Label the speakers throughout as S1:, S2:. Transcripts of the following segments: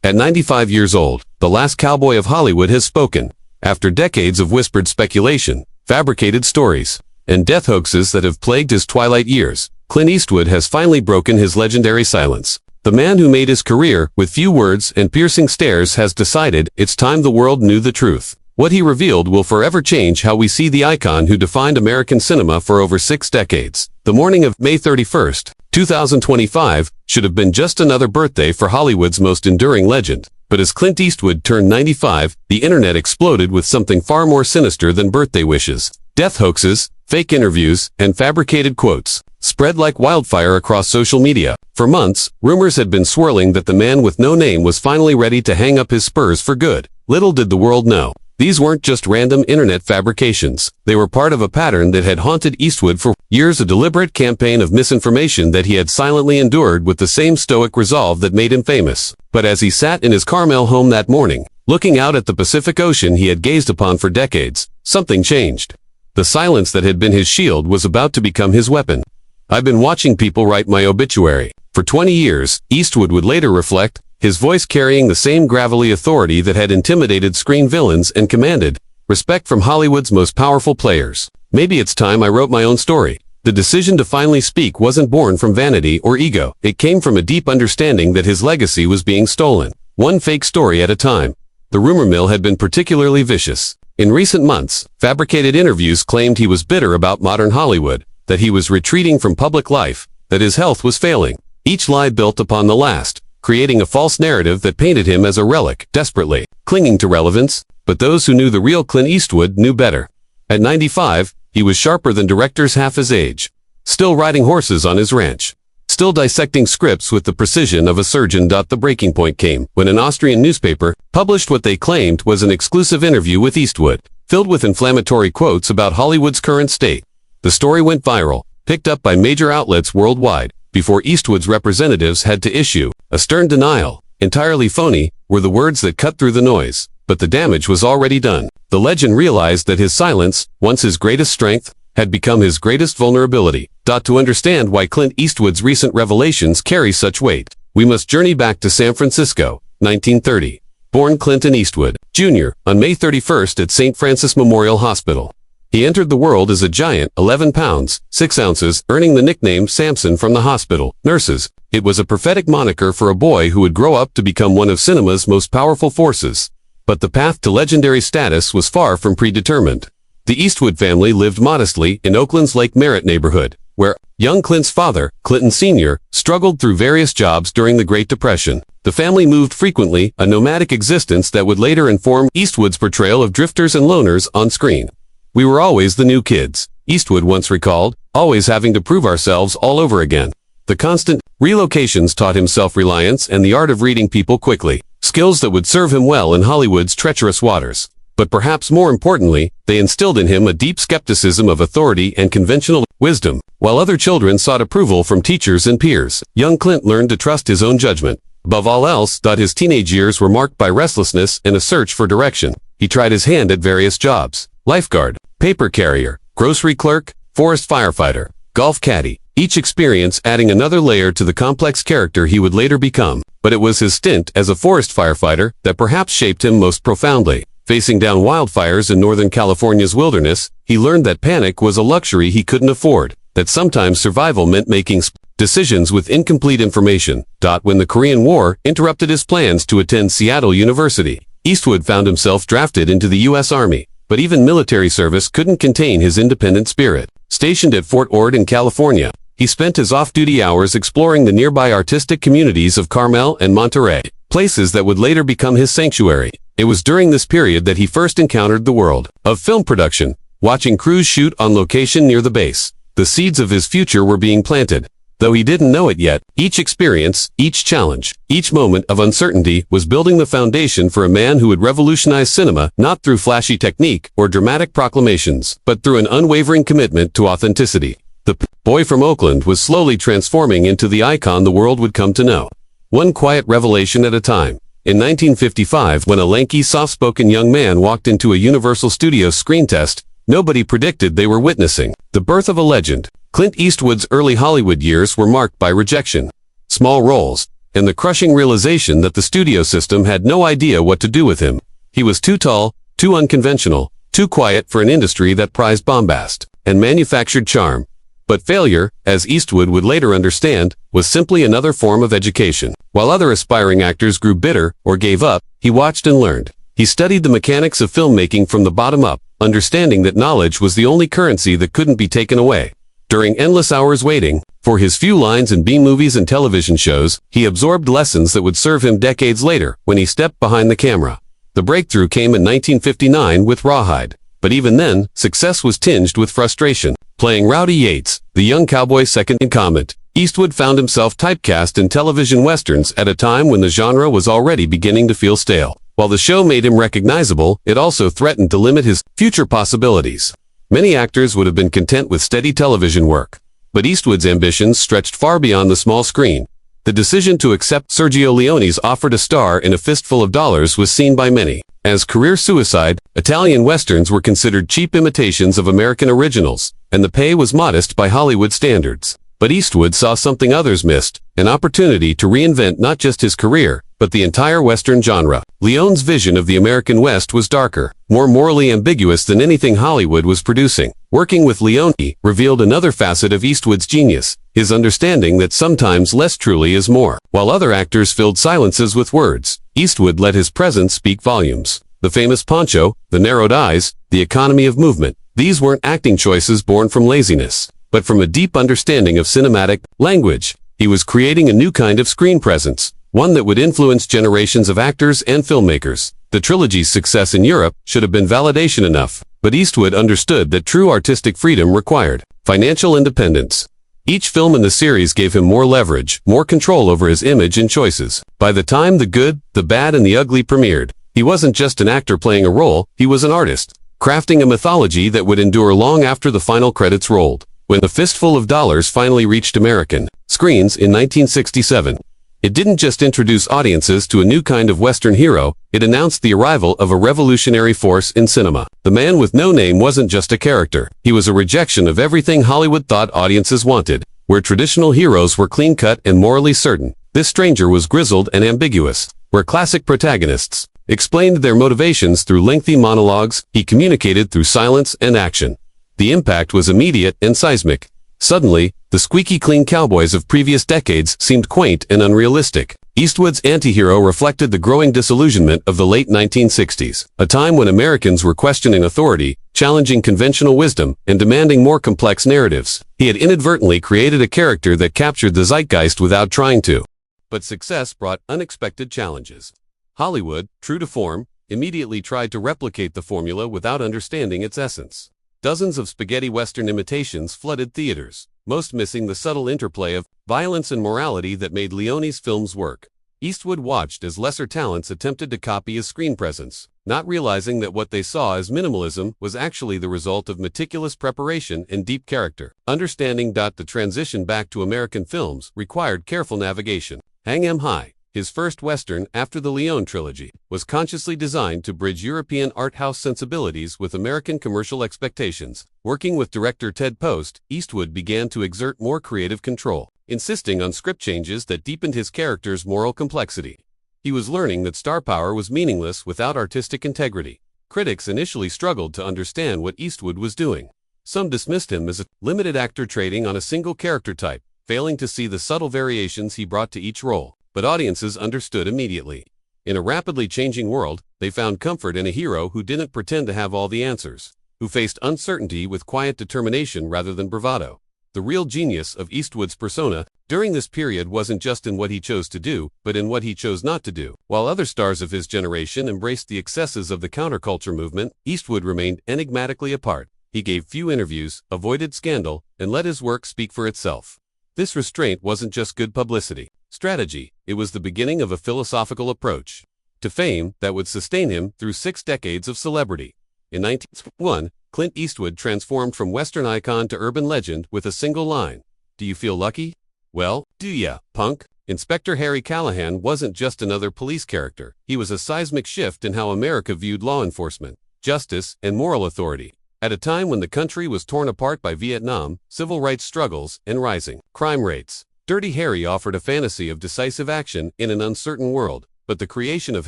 S1: At 95 years old, the last cowboy of Hollywood has spoken. After decades of whispered speculation, fabricated stories, and death hoaxes that have plagued his twilight years, Clint Eastwood has finally broken his legendary silence. The man who made his career with few words and piercing stares has decided it's time the world knew the truth. What he revealed will forever change how we see the icon who defined American cinema for over 6 decades. The morning of May 31st, 2025, should have been just another birthday for Hollywood's most enduring legend. But as Clint Eastwood turned 95, the internet exploded with something far more sinister than birthday wishes. Death hoaxes, fake interviews, and fabricated quotes spread like wildfire across social media. For months, rumors had been swirling that the man with no name was finally ready to hang up his spurs for good. Little did the world know, these weren't just random internet fabrications. They were part of a pattern that had haunted Eastwood for years, a deliberate campaign of misinformation that he had silently endured with the same stoic resolve that made him famous. But as he sat in his Carmel home that morning, looking out at the Pacific Ocean he had gazed upon for decades, something changed. The silence that had been his shield was about to become his weapon. "I've been watching people write my obituary for 20 years, Eastwood would later reflect, his voice carrying the same gravelly authority that had intimidated screen villains and commanded respect from Hollywood's most powerful players. "Maybe it's time I wrote my own story." The decision to finally speak wasn't born from vanity or ego. It came from a deep understanding that his legacy was being stolen, one fake story at a time. The rumor mill had been particularly vicious. In recent months, fabricated interviews claimed he was bitter about modern Hollywood, that he was retreating from public life, that his health was failing. Each lie built upon the last, creating a false narrative that painted him as a relic, desperately clinging to relevance. But those who knew the real Clint Eastwood knew better. At 95, he was sharper than directors half his age, still riding horses on his ranch, still dissecting scripts with the precision of a surgeon. The breaking point came when an Austrian newspaper published what they claimed was an exclusive interview with Eastwood, filled with inflammatory quotes about Hollywood's current state. The story went viral, picked up by major outlets worldwide, before Eastwood's representatives had to issue a stern denial. "Entirely phony" were the words that cut through the noise, but the damage was already done. The legend realized that his silence, once his greatest strength, had become his greatest vulnerability. To understand why Clint Eastwood's recent revelations carry such weight, we must journey back to San Francisco, 1930. Born Clinton Eastwood, Jr., on May 31st at St. Francis Memorial Hospital. He entered the world as a giant, 11 pounds, 6 ounces, earning the nickname Samson from the hospital nurses. It was a prophetic moniker for a boy who would grow up to become one of cinema's most powerful forces. But the path to legendary status was far from predetermined. The Eastwood family lived modestly in Oakland's Lake Merritt neighborhood, where young Clint's father, Clinton Sr., struggled through various jobs during the Great Depression. The family moved frequently, a nomadic existence that would later inform Eastwood's portrayal of drifters and loners on screen. "We were always the new kids," Eastwood once recalled, "always having to prove ourselves all over again." The constant relocations taught him self-reliance and the art of reading people quickly, skills that would serve him well in Hollywood's treacherous waters. But perhaps more importantly, they instilled in him a deep skepticism of authority and conventional wisdom. While other children sought approval from teachers and peers, young Clint learned to trust his own judgment. Above all else, his teenage years were marked by restlessness and a search for direction. He tried his hand at various jobs: lifeguard, paper carrier, grocery clerk, forest firefighter, golf caddy, each experience adding another layer to the complex character he would later become. But it was his stint as a forest firefighter that perhaps shaped him most profoundly. Facing down wildfires in Northern California's wilderness, he learned that panic was a luxury he couldn't afford, that sometimes survival meant making decisions with incomplete information. When the Korean War interrupted his plans to attend Seattle University, Eastwood found himself drafted into the U.S. Army. But even military service couldn't contain his independent spirit. Stationed at Fort Ord in California, he spent his off-duty hours exploring the nearby artistic communities of Carmel and Monterey, places that would later become his sanctuary. It was during this period that he first encountered the world of film production, watching crews shoot on location near the base. The seeds of his future were being planted. Though he didn't know it yet, each experience, each challenge, each moment of uncertainty was building the foundation for a man who would revolutionize cinema, not through flashy technique or dramatic proclamations, but through an unwavering commitment to authenticity. The boy from Oakland was slowly transforming into the icon the world would come to know. One quiet revelation at a time. In 1955, when a lanky, soft-spoken young man walked into a Universal Studios screen test, nobody predicted they were witnessing the birth of a legend. Clint Eastwood's early Hollywood years were marked by rejection. Small roles, and the crushing realization that the studio system had no idea what to do with him. He was too tall, too unconventional, too quiet for an industry that prized bombast and manufactured charm. But failure, as Eastwood would later understand, was simply another form of education. While other aspiring actors grew bitter or gave up, he watched and learned. He studied the mechanics of filmmaking from the bottom up, understanding that knowledge was the only currency that couldn't be taken away. During endless hours waiting for his few lines in B-movies and television shows, he absorbed lessons that would serve him decades later when he stepped behind the camera. The breakthrough came in 1959 with Rawhide. But even then, success was tinged with frustration. Playing Rowdy Yates, the young cowboy's second in command, Eastwood found himself typecast in television westerns at a time when the genre was already beginning to feel stale. While the show made him recognizable, it also threatened to limit his future possibilities. Many actors would have been content with steady television work, but Eastwood's ambitions stretched far beyond the small screen. The decision to accept Sergio Leone's offer to star in A Fistful of Dollars was seen by many as career suicide. Italian westerns were considered cheap imitations of American originals, and the pay was modest by Hollywood standards. But Eastwood saw something others missed, an opportunity to reinvent not just his career, but the entire Western genre. Leone's vision of the American West was darker, more morally ambiguous than anything Hollywood was producing. Working with Leone revealed another facet of Eastwood's genius, his understanding that sometimes less truly is more. While other actors filled silences with words, Eastwood let his presence speak volumes. The famous poncho, the narrowed eyes, the economy of movement, these weren't acting choices born from laziness, but from a deep understanding of cinematic language. He was creating a new kind of screen presence, one that would influence generations of actors and filmmakers. The trilogy's success in Europe should have been validation enough, but Eastwood understood that true artistic freedom required financial independence. Each film in the series gave him more leverage, more control over his image and choices. By the time The Good, the Bad, and the Ugly premiered, he wasn't just an actor playing a role, he was an artist, crafting a mythology that would endure long after the final credits rolled. When A Fistful of Dollars finally reached American screens in 1967, it didn't just introduce audiences to a new kind of Western hero, it announced the arrival of a revolutionary force in cinema. The man with no name wasn't just a character. He was a rejection of everything Hollywood thought audiences wanted. Where traditional heroes were clean-cut and morally certain, this stranger was grizzled and ambiguous. Where classic protagonists explained their motivations through lengthy monologues, he communicated through silence and action. The impact was immediate and seismic. Suddenly, the squeaky clean cowboys of previous decades seemed quaint and unrealistic. Eastwood's anti-hero reflected the growing disillusionment of the late 1960s, a time when Americans were questioning authority, challenging conventional wisdom, and demanding more complex narratives. He had inadvertently created a character that captured the zeitgeist without trying to. But success brought unexpected challenges. Hollywood, true to form, immediately tried to replicate the formula without understanding its essence. Dozens of spaghetti western imitations flooded theaters, most missing the subtle interplay of violence and morality that made Leone's films work. Eastwood watched as lesser talents attempted to copy his screen presence, not realizing that what they saw as minimalism was actually the result of meticulous preparation and deep character. Understanding the transition back to American films required careful navigation. Hang 'Em High, his first Western after the Leone trilogy, was consciously designed to bridge European art house sensibilities with American commercial expectations. Working with director Ted Post, Eastwood began to exert more creative control, insisting on script changes that deepened his character's moral complexity. He was learning that star power was meaningless without artistic integrity. Critics initially struggled to understand what Eastwood was doing. Some dismissed him as a limited actor trading on a single character type, failing to see the subtle variations he brought to each role. But audiences understood immediately. In a rapidly changing world, they found comfort in a hero who didn't pretend to have all the answers, who faced uncertainty with quiet determination rather than bravado. The real genius of Eastwood's persona during this period wasn't just in what he chose to do, but in what he chose not to do. While other stars of his generation embraced the excesses of the counterculture movement, Eastwood remained enigmatically apart. He gave few interviews, avoided scandal, and let his work speak for itself. This restraint wasn't just good publicity strategy, it was the beginning of a philosophical approach to fame that would sustain him through 6 decades of celebrity. In 1961, Clint Eastwood transformed from Western icon to urban legend with a single line. Do you feel lucky? Well, do ya, punk? Inspector Harry Callahan wasn't just another police character. He was a seismic shift in how America viewed law enforcement, justice, and moral authority. At a time when the country was torn apart by Vietnam, civil rights struggles, and rising crime rates, Dirty Harry offered a fantasy of decisive action in an uncertain world, but the creation of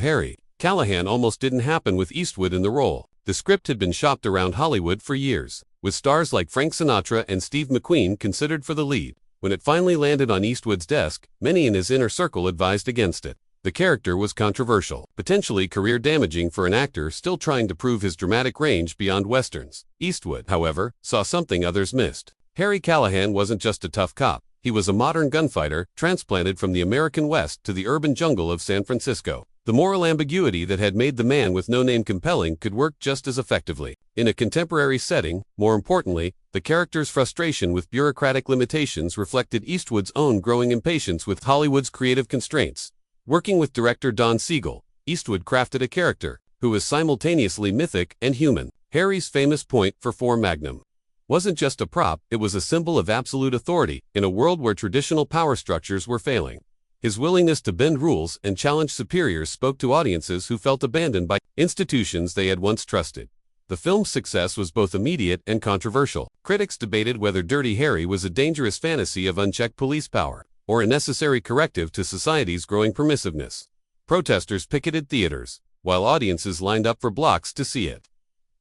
S1: Harry Callahan almost didn't happen with Eastwood in the role. The script had been shopped around Hollywood for years, with stars like Frank Sinatra and Steve McQueen considered for the lead. When it finally landed on Eastwood's desk, many in his inner circle advised against it. The character was controversial, potentially career-damaging for an actor still trying to prove his dramatic range beyond westerns. Eastwood, however, saw something others missed. Harry Callahan wasn't just a tough cop. He was a modern gunfighter, transplanted from the American West to the urban jungle of San Francisco. The moral ambiguity that had made the man with no name compelling could work just as effectively in a contemporary setting. More importantly, the character's frustration with bureaucratic limitations reflected Eastwood's own growing impatience with Hollywood's creative constraints. Working with director Don Siegel, Eastwood crafted a character who was simultaneously mythic and human. Harry's famous .44 Magnum wasn't just a prop, it was a symbol of absolute authority in a world where traditional power structures were failing. His willingness to bend rules and challenge superiors spoke to audiences who felt abandoned by institutions they had once trusted. The film's success was both immediate and controversial. Critics debated whether Dirty Harry was a dangerous fantasy of unchecked police power, or a necessary corrective to society's growing permissiveness. Protesters picketed theaters, while audiences lined up for blocks to see it.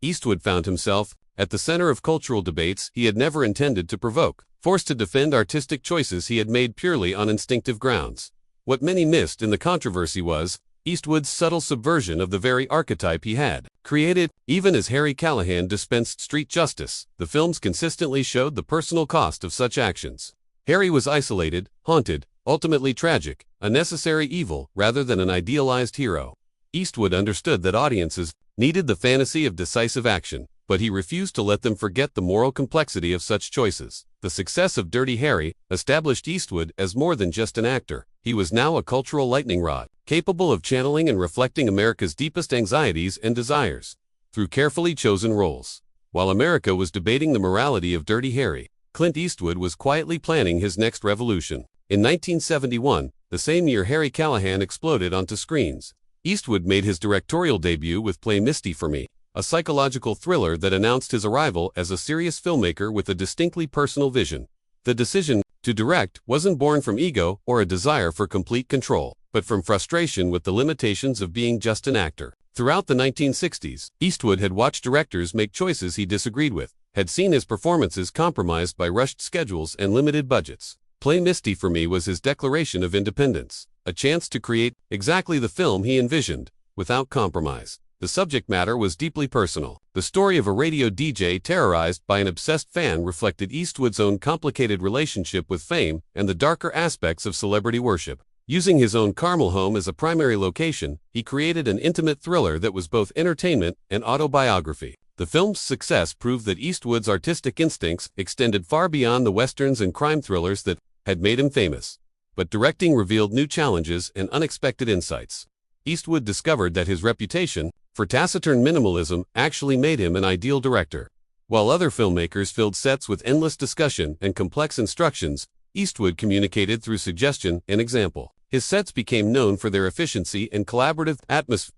S1: Eastwood found himself at the center of cultural debates he had never intended to provoke, forced to defend artistic choices he had made purely on instinctive grounds. What many missed in the controversy was Eastwood's subtle subversion of the very archetype he had created. Even as Harry Callahan dispensed street justice, the films consistently showed the personal cost of such actions. Harry was isolated, haunted, ultimately tragic, a necessary evil rather than an idealized hero. Eastwood understood that audiences needed the fantasy of decisive action, but he refused to let them forget the moral complexity of such choices. The success of Dirty Harry established Eastwood as more than just an actor. He was now a cultural lightning rod, capable of channeling and reflecting America's deepest anxieties and desires through carefully chosen roles. While America was debating the morality of Dirty Harry, Clint Eastwood was quietly planning his next revolution. In 1971, the same year Harry Callahan exploded onto screens, Eastwood made his directorial debut with Play Misty for Me, a psychological thriller that announced his arrival as a serious filmmaker with a distinctly personal vision. The decision to direct wasn't born from ego or a desire for complete control, but from frustration with the limitations of being just an actor. Throughout the 1960s, Eastwood had watched directors make choices he disagreed with, had seen his performances compromised by rushed schedules and limited budgets. Play Misty for Me was his declaration of independence, a chance to create exactly the film he envisioned, without compromise. The subject matter was deeply personal. The story of a radio DJ terrorized by an obsessed fan reflected Eastwood's own complicated relationship with fame and the darker aspects of celebrity worship. Using his own Carmel home as a primary location, he created an intimate thriller that was both entertainment and autobiography. The film's success proved that Eastwood's artistic instincts extended far beyond the westerns and crime thrillers that had made him famous. But directing revealed new challenges and unexpected insights. Eastwood discovered that his reputation for taciturn minimalism actually made him an ideal director. While other filmmakers filled sets with endless discussion and complex instructions, Eastwood communicated through suggestion and example. His sets became known for their efficiency and collaborative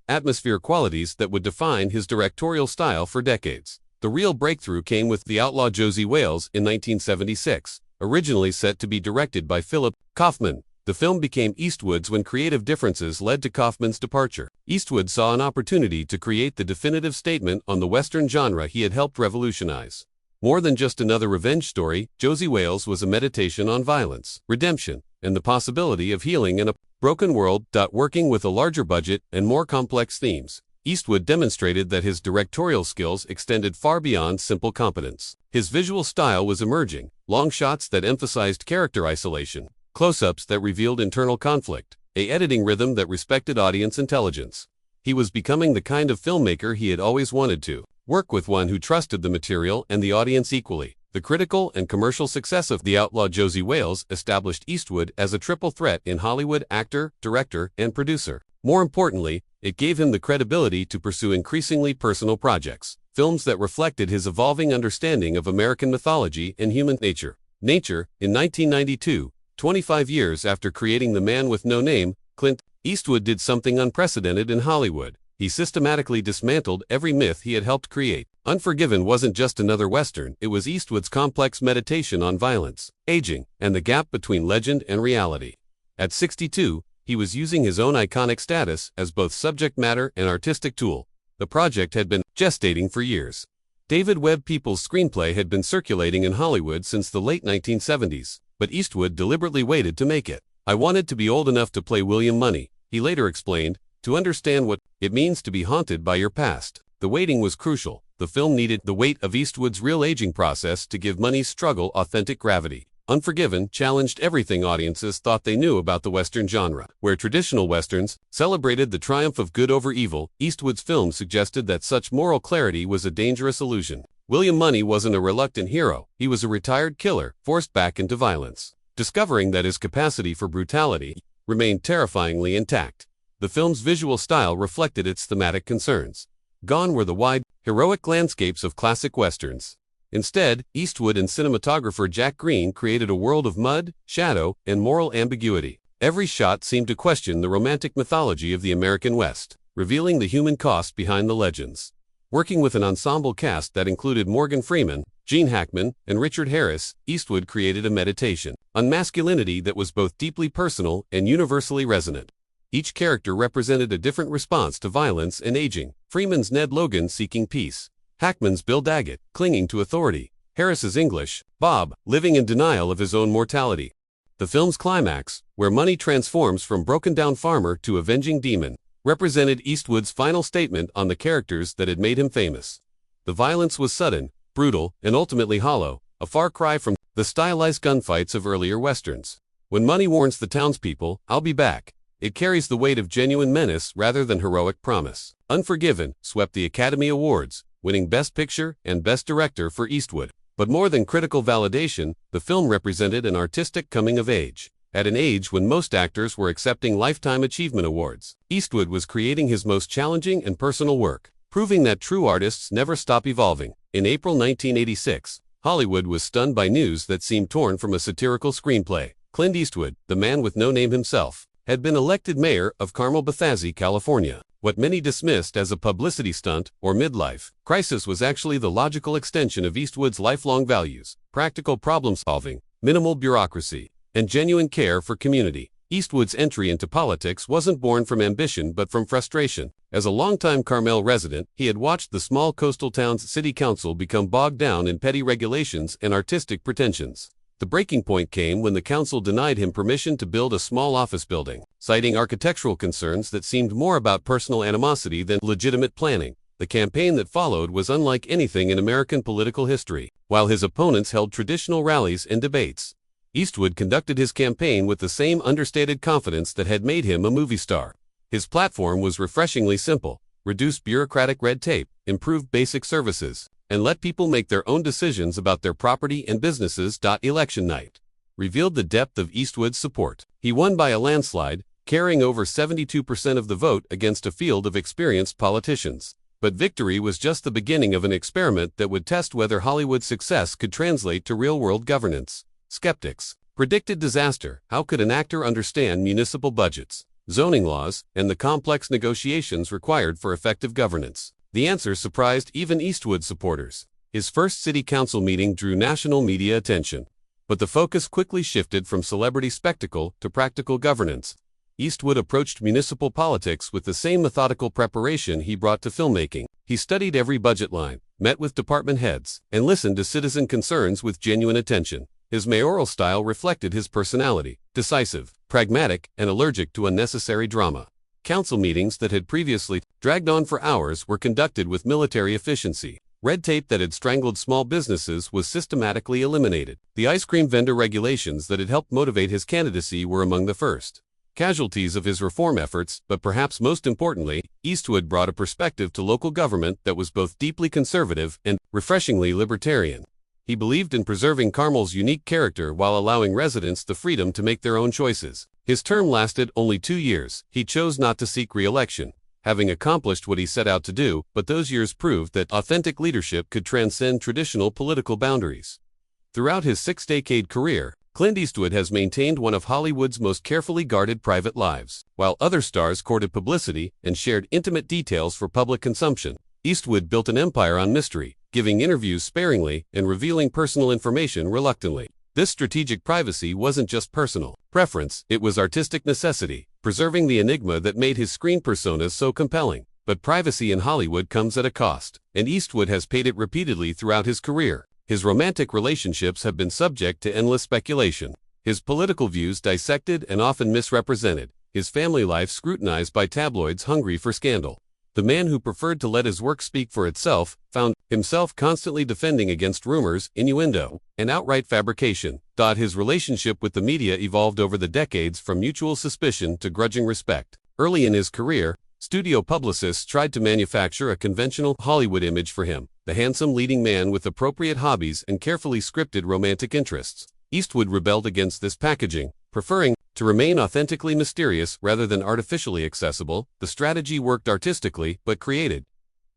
S1: atmosphere qualities that would define his directorial style for decades. The real breakthrough came with The Outlaw Josie Wales in 1976, originally set to be directed by Philip Kaufman. The film became Eastwood's when creative differences led to Kaufman's departure. Eastwood saw an opportunity to create the definitive statement on the Western genre he had helped revolutionize. More than just another revenge story, Josie Wales was a meditation on violence, redemption, and the possibility of healing in a broken world. Working with a larger budget and more complex themes, Eastwood demonstrated that his directorial skills extended far beyond simple competence. His visual style was emerging, long shots that emphasized character isolation, close-ups that revealed internal conflict, an editing rhythm that respected audience intelligence. He was becoming the kind of filmmaker he had always wanted to work with, one who trusted the material and the audience equally. The critical and commercial success of The Outlaw Josie Wales established Eastwood as a triple threat in Hollywood: actor, director, and producer. More importantly, it gave him the credibility to pursue increasingly personal projects, films that reflected his evolving understanding of American mythology and human nature. In 1992, 25 years after creating The Man with No Name, Clint Eastwood did something unprecedented in Hollywood. He systematically dismantled every myth he had helped create. Unforgiven wasn't just another Western, it was Eastwood's complex meditation on violence, aging, and the gap between legend and reality. At 62, he was using his own iconic status as both subject matter and artistic tool. The project had been gestating for years. David Webb Peoples' screenplay had been circulating in Hollywood since the late 1970s, but Eastwood deliberately waited to make it. "I wanted to be old enough to play William Money," he later explained, "to understand what it means to be haunted by your past." The waiting was crucial. The film needed the weight of Eastwood's real aging process to give Money's struggle authentic gravity. Unforgiven challenged everything audiences thought they knew about the Western genre. Where traditional Westerns celebrated the triumph of good over evil, Eastwood's film suggested that such moral clarity was a dangerous illusion. William Money wasn't a reluctant hero, he was a retired killer, forced back into violence, discovering that his capacity for brutality remained terrifyingly intact. The film's visual style reflected its thematic concerns. Gone were the wide, heroic landscapes of classic Westerns. Instead, Eastwood and cinematographer Jack Green created a world of mud, shadow, and moral ambiguity. Every shot seemed to question the romantic mythology of the American West, revealing the human cost behind the legends. Working with an ensemble cast that included Morgan Freeman, Gene Hackman, and Richard Harris, Eastwood created a meditation on masculinity that was both deeply personal and universally resonant. Each character represented a different response to violence and aging. Freeman's Ned Logan seeking peace, Hackman's Bill Daggett, clinging to authority, Harris's English, Bob, living in denial of his own mortality. The film's climax, where Money transforms from broken-down farmer to avenging demon, represented Eastwood's final statement on the characters that had made him famous. The violence was sudden, brutal, and ultimately hollow, a far cry from the stylized gunfights of earlier Westerns. When Money warns the townspeople, "I'll be back," it carries the weight of genuine menace rather than heroic promise. Unforgiven swept the Academy Awards, winning Best Picture and Best Director for Eastwood. But more than critical validation, the film represented an artistic coming of age. At an age when most actors were accepting Lifetime Achievement Awards, Eastwood was creating his most challenging and personal work, proving that true artists never stop evolving. In April 1986, Hollywood was stunned by news that seemed torn from a satirical screenplay. Clint Eastwood, the man with no name himself, had been elected mayor of Carmel, Bethesda, California. What many dismissed as a publicity stunt or midlife crisis was actually the logical extension of Eastwood's lifelong values: practical problem-solving, minimal bureaucracy, and genuine care for community. Eastwood's entry into politics wasn't born from ambition but from frustration. As a longtime Carmel resident, he had watched the small coastal town's city council become bogged down in petty regulations and artistic pretensions. The breaking point came when the council denied him permission to build a small office building, citing architectural concerns that seemed more about personal animosity than legitimate planning. The campaign that followed was unlike anything in American political history. While his opponents held traditional rallies and debates, Eastwood conducted his campaign with the same understated confidence that had made him a movie star. His platform was refreshingly simple: reduce bureaucratic red tape, improve basic services, and let people make their own decisions about their property and businesses. Election night revealed the depth of Eastwood's support. He won by a landslide, carrying over 72% of the vote against a field of experienced politicians. But victory was just the beginning of an experiment that would test whether Hollywood's success could translate to real-world governance. Skeptics predicted disaster. How could an actor understand municipal budgets, zoning laws, and the complex negotiations required for effective governance? The answer surprised even Eastwood supporters. His first city council meeting drew national media attention, but the focus quickly shifted from celebrity spectacle to practical governance. Eastwood approached municipal politics with the same methodical preparation he brought to filmmaking. He studied every budget line, met with department heads, and listened to citizen concerns with genuine attention. His mayoral style reflected his personality: decisive, pragmatic, and allergic to unnecessary drama. Council meetings that had previously dragged on for hours were conducted with military efficiency. Red tape that had strangled small businesses was systematically eliminated. The ice cream vendor regulations that had helped motivate his candidacy were among the first casualties of his reform efforts, but perhaps most importantly, Eastwood brought a perspective to local government that was both deeply conservative and refreshingly libertarian. He believed in preserving Carmel's unique character while allowing residents the freedom to make their own choices. His term lasted only 2 years. He chose not to seek re-election, having accomplished what he set out to do, but those years proved that authentic leadership could transcend traditional political boundaries. Throughout his 6-decade career, Clint Eastwood has maintained one of Hollywood's most carefully guarded private lives. While other stars courted publicity and shared intimate details for public consumption, Eastwood built an empire on mystery, giving interviews sparingly and revealing personal information reluctantly. This strategic privacy wasn't just personal preference, it was artistic necessity, preserving the enigma that made his screen personas so compelling. But privacy in Hollywood comes at a cost, and Eastwood has paid it repeatedly throughout his career. His romantic relationships have been subject to endless speculation, his political views dissected and often misrepresented, his family life scrutinized by tabloids hungry for scandal. The man who preferred to let his work speak for itself found himself constantly defending against rumors, innuendo, and outright fabrication. His relationship with the media evolved over the decades from mutual suspicion to grudging respect. Early in his career, studio publicists tried to manufacture a conventional Hollywood image for him, the handsome leading man with appropriate hobbies and carefully scripted romantic interests. Eastwood rebelled against this packaging, preferring to remain authentically mysterious rather than artificially accessible. The strategy worked artistically but created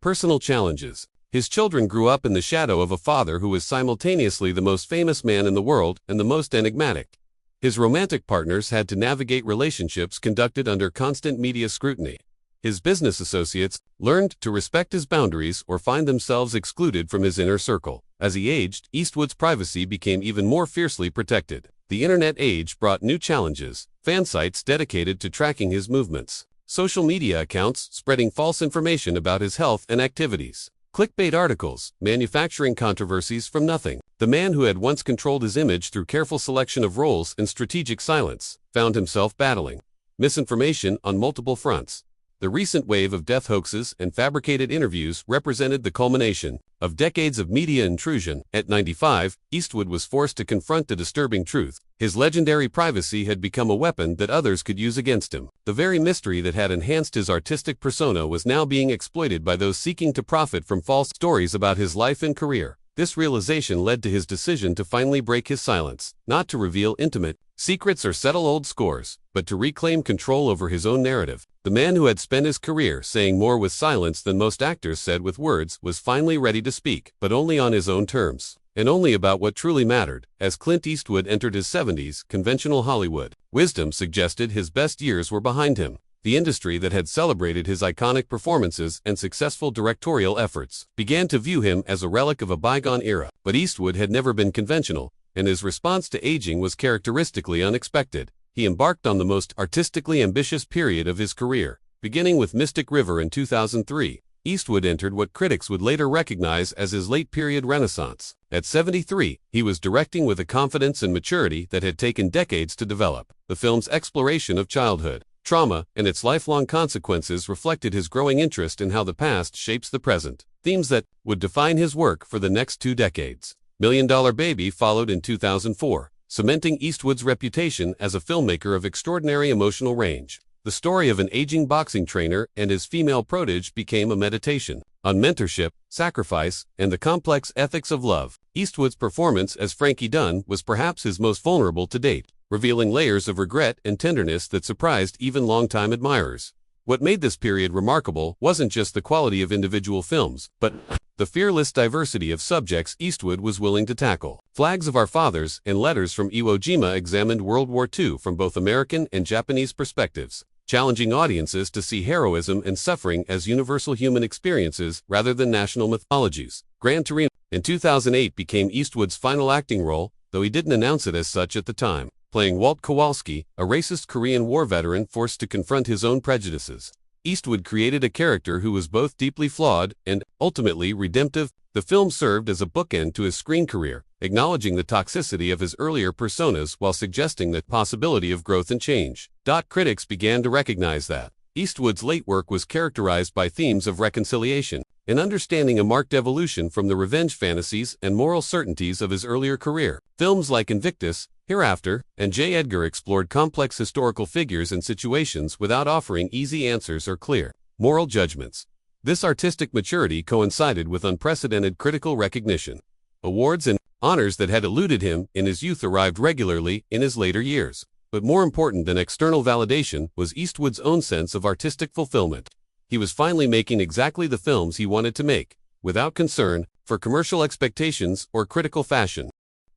S1: personal challenges. His children grew up in the shadow of a father who was simultaneously the most famous man in the world and the most enigmatic. His romantic partners had to navigate relationships conducted under constant media scrutiny. His business associates learned to respect his boundaries or find themselves excluded from his inner circle. As he aged, Eastwood's privacy became even more fiercely protected. The internet age brought new challenges, fan sites dedicated to tracking his movements, social media accounts spreading false information about his health and activities, clickbait articles, manufacturing controversies from nothing. The man who had once controlled his image through careful selection of roles and strategic silence found himself battling misinformation on multiple fronts. The recent wave of death hoaxes and fabricated interviews represented the culmination of decades of media intrusion. At 95, Eastwood was forced to confront the disturbing truth. His legendary privacy had become a weapon that others could use against him. The very mystery that had enhanced his artistic persona was now being exploited by those seeking to profit from false stories about his life and career. This realization led to his decision to finally break his silence, not to reveal intimate secrets or settle old scores, but to reclaim control over his own narrative. The man who had spent his career saying more with silence than most actors said with words was finally ready to speak, but only on his own terms, and only about what truly mattered. As Clint Eastwood entered his 70s, conventional Hollywood wisdom suggested his best years were behind him. The industry that had celebrated his iconic performances and successful directorial efforts began to view him as a relic of a bygone era. But Eastwood had never been conventional, and his response to aging was characteristically unexpected. He embarked on the most artistically ambitious period of his career. Beginning with Mystic River in 2003, Eastwood entered what critics would later recognize as his late-period renaissance. At 73, he was directing with a confidence and maturity that had taken decades to develop. The film's exploration of childhood trauma and its lifelong consequences reflected his growing interest in how the past shapes the present, themes that would define his work for the next 2 decades. Million Dollar Baby followed in 2004, cementing Eastwood's reputation as a filmmaker of extraordinary emotional range. The story of an aging boxing trainer and his female protege became a meditation on mentorship, sacrifice, and the complex ethics of love. Eastwood's performance as Frankie Dunn was perhaps his most vulnerable to date, revealing layers of regret and tenderness that surprised even longtime admirers. What made this period remarkable wasn't just the quality of individual films, but the fearless diversity of subjects Eastwood was willing to tackle. Flags of Our Fathers and Letters from Iwo Jima examined World War II from both American and Japanese perspectives, challenging audiences to see heroism and suffering as universal human experiences rather than national mythologies. Gran Torino in 2008 became Eastwood's final acting role, though he didn't announce it as such at the time, playing Walt Kowalski, a racist Korean War veteran forced to confront his own prejudices. Eastwood created a character who was both deeply flawed and, ultimately, redemptive. The film served as a bookend to his screen career, acknowledging the toxicity of his earlier personas while suggesting the possibility of growth and change. Critics began to recognize that Eastwood's late work was characterized by themes of reconciliation and understanding, a marked evolution from the revenge fantasies and moral certainties of his earlier career. Films like Invictus, Hereafter, and J. Edgar explored complex historical figures and situations without offering easy answers or clear moral judgments. This artistic maturity coincided with unprecedented critical recognition. Awards and honors that had eluded him in his youth arrived regularly in his later years. But more important than external validation was Eastwood's own sense of artistic fulfillment. He was finally making exactly the films he wanted to make, without concern for commercial expectations or critical fashion.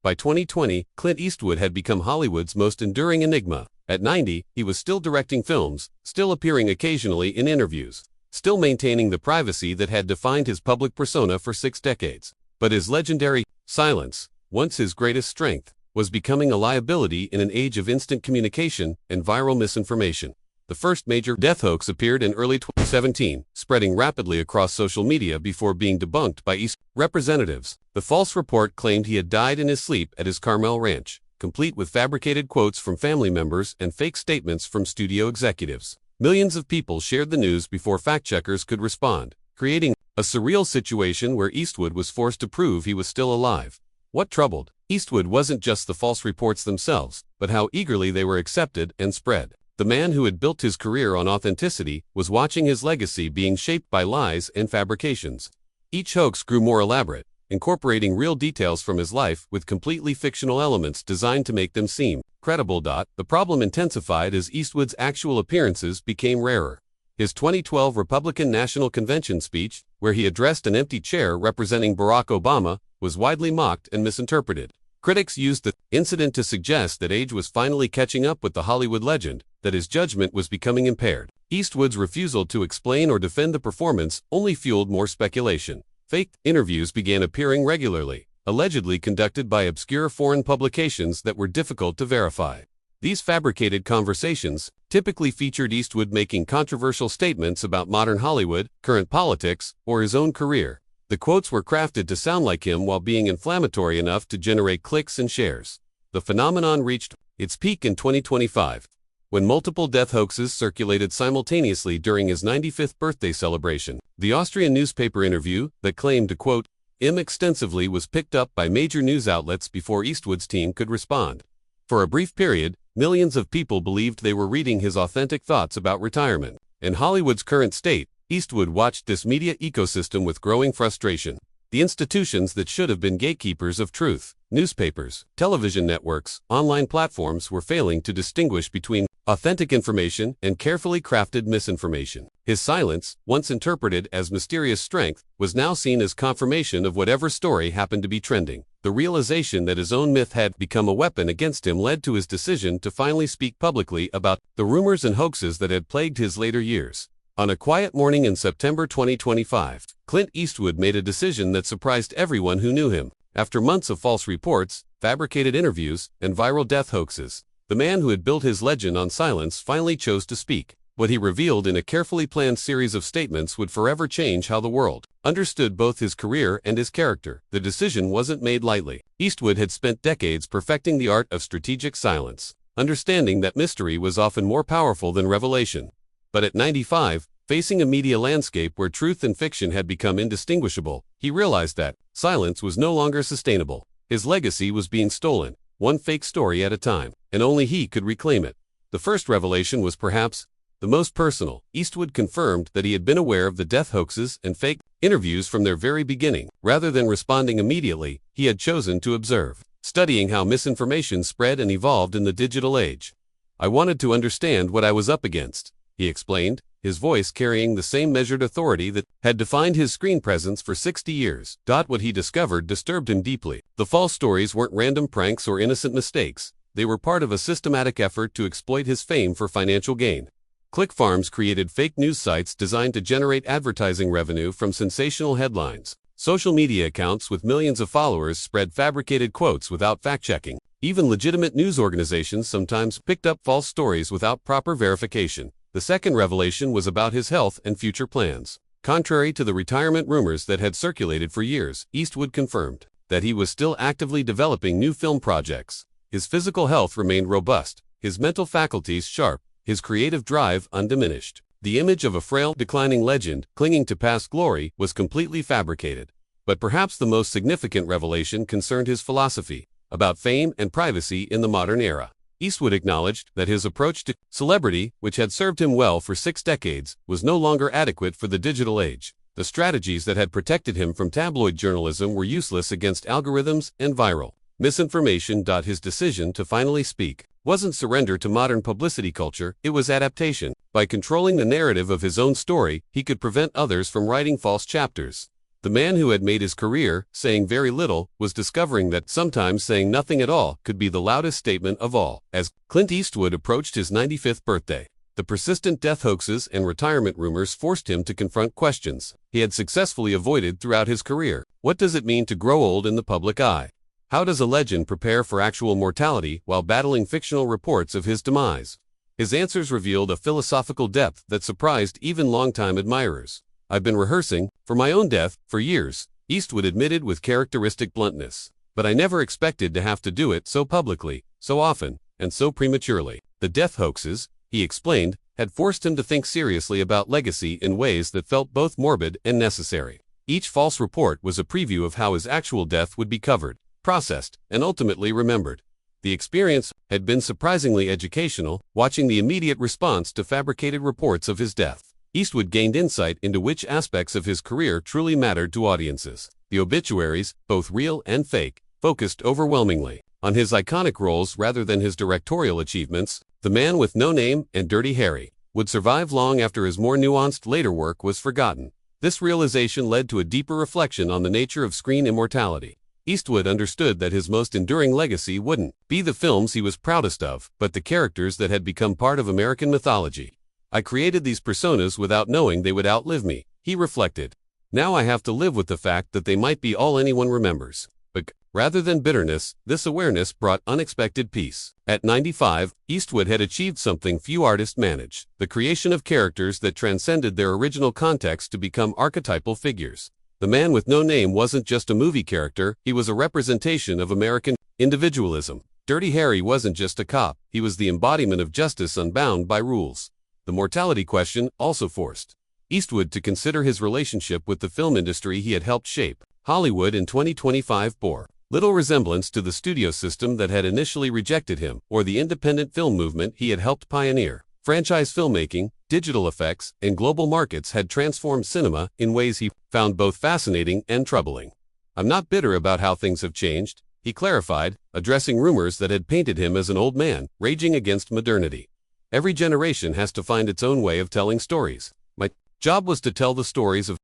S1: By 2020, Clint Eastwood had become Hollywood's most enduring enigma. At 90, he was still directing films, still appearing occasionally in interviews, still maintaining the privacy that had defined his public persona for 6 decades. But his legendary silence, once his greatest strength, was becoming a liability in an age of instant communication and viral misinformation. The first major death hoax appeared in early 2017, spreading rapidly across social media before being debunked by Eastwood representatives. The false report claimed he had died in his sleep at his Carmel ranch, complete with fabricated quotes from family members and fake statements from studio executives. Millions of people shared the news before fact-checkers could respond, creating a surreal situation where Eastwood was forced to prove he was still alive. What troubled Eastwood wasn't just the false reports themselves, but how eagerly they were accepted and spread. The man who had built his career on authenticity was watching his legacy being shaped by lies and fabrications. Each hoax grew more elaborate, incorporating real details from his life with completely fictional elements designed to make them seem credible. The problem intensified as Eastwood's actual appearances became rarer. His 2012 Republican National Convention speech, where he addressed an empty chair representing Barack Obama, was widely mocked and misinterpreted. Critics used the incident to suggest that age was finally catching up with the Hollywood legend, that his judgment was becoming impaired. Eastwood's refusal to explain or defend the performance only fueled more speculation. Fake interviews began appearing regularly, allegedly conducted by obscure foreign publications that were difficult to verify. These fabricated conversations typically featured Eastwood making controversial statements about modern Hollywood, current politics, or his own career. The quotes were crafted to sound like him while being inflammatory enough to generate clicks and shares. The phenomenon reached its peak in 2025, when multiple death hoaxes circulated simultaneously during his 95th birthday celebration. The Austrian newspaper interview that claimed to quote him extensively was picked up by major news outlets before Eastwood's team could respond. For a brief period, millions of people believed they were reading his authentic thoughts about retirement. In Hollywood's current state, Eastwood watched this media ecosystem with growing frustration. The institutions that should have been gatekeepers of truth, newspapers, television networks, online platforms, were failing to distinguish between authentic information and carefully crafted misinformation. His silence, once interpreted as mysterious strength, was now seen as confirmation of whatever story happened to be trending. The realization that his own myth had become a weapon against him led to his decision to finally speak publicly about the rumors and hoaxes that had plagued his later years. On a quiet morning in September 2025, Clint Eastwood made a decision that surprised everyone who knew him. After months of false reports, fabricated interviews, and viral death hoaxes, the man who had built his legend on silence finally chose to speak. What he revealed in a carefully planned series of statements would forever change how the world understood both his career and his character. The decision wasn't made lightly. Eastwood had spent decades perfecting the art of strategic silence, understanding that mystery was often more powerful than revelation. But at 95, facing a media landscape where truth and fiction had become indistinguishable, he realized that silence was no longer sustainable. His legacy was being stolen, one fake story at a time, and only he could reclaim it. The first revelation was perhaps the most personal. Eastwood confirmed that he had been aware of the death hoaxes and fake interviews from their very beginning. Rather than responding immediately, he had chosen to observe, studying how misinformation spread and evolved in the digital age. "I wanted to understand what I was up against," he explained, his voice carrying the same measured authority that had defined his screen presence for 60 years. What he discovered disturbed him deeply. The false stories weren't random pranks or innocent mistakes. They were part of a systematic effort to exploit his fame for financial gain. Click farms created fake news sites designed to generate advertising revenue from sensational headlines. Social media accounts with millions of followers spread fabricated quotes without fact-checking. Even legitimate news organizations sometimes picked up false stories without proper verification. The second revelation was about his health and future plans. Contrary to the retirement rumors that had circulated for years, Eastwood confirmed that he was still actively developing new film projects. His physical health remained robust, his mental faculties sharp, his creative drive undiminished. The image of a frail, declining legend clinging to past glory was completely fabricated. But perhaps the most significant revelation concerned his philosophy about fame and privacy in the modern era. Eastwood acknowledged that his approach to celebrity, which had served him well for 6 decades, was no longer adequate for the digital age. The strategies that had protected him from tabloid journalism were useless against algorithms and viral misinformation. His decision to finally speak wasn't surrender to modern publicity culture, it was adaptation. By controlling the narrative of his own story, he could prevent others from writing false chapters. The man who had made his career, saying very little, was discovering that sometimes saying nothing at all could be the loudest statement of all. As Clint Eastwood approached his 95th birthday, the persistent death hoaxes and retirement rumors forced him to confront questions he had successfully avoided throughout his career. What does it mean to grow old in the public eye? How does a legend prepare for actual mortality while battling fictional reports of his demise? His answers revealed a philosophical depth that surprised even longtime admirers. "I've been rehearsing for my own death for years," Eastwood admitted with characteristic bluntness. "But I never expected to have to do it so publicly, so often, and so prematurely." The death hoaxes, he explained, had forced him to think seriously about legacy in ways that felt both morbid and necessary. Each false report was a preview of how his actual death would be covered, processed, and ultimately remembered. The experience had been surprisingly educational, watching the immediate response to fabricated reports of his death. Eastwood gained insight into which aspects of his career truly mattered to audiences. The obituaries, both real and fake, focused overwhelmingly on his iconic roles rather than his directorial achievements. The Man with No Name and Dirty Harry would survive long after his more nuanced later work was forgotten. This realization led to a deeper reflection on the nature of screen immortality. Eastwood understood that his most enduring legacy wouldn't be the films he was proudest of, but the characters that had become part of American mythology. "I created these personas without knowing they would outlive me," he reflected. "Now I have to live with the fact that they might be all anyone remembers." But rather than bitterness, this awareness brought unexpected peace. At 95, Eastwood had achieved something few artists manage: the creation of characters that transcended their original context to become archetypal figures. The Man with No Name wasn't just a movie character, he was a representation of American individualism. Dirty Harry wasn't just a cop, he was the embodiment of justice unbound by rules. The mortality question also forced Eastwood to consider his relationship with the film industry he had helped shape. Hollywood in 2025 bore little resemblance to the studio system that had initially rejected him, or the independent film movement he had helped pioneer. Franchise filmmaking, digital effects, and global markets had transformed cinema in ways he found both fascinating and troubling. "I'm not bitter about how things have changed," he clarified, addressing rumors that had painted him as an old man, raging against modernity. "Every generation has to find its own way of telling stories. My job was to tell the stories of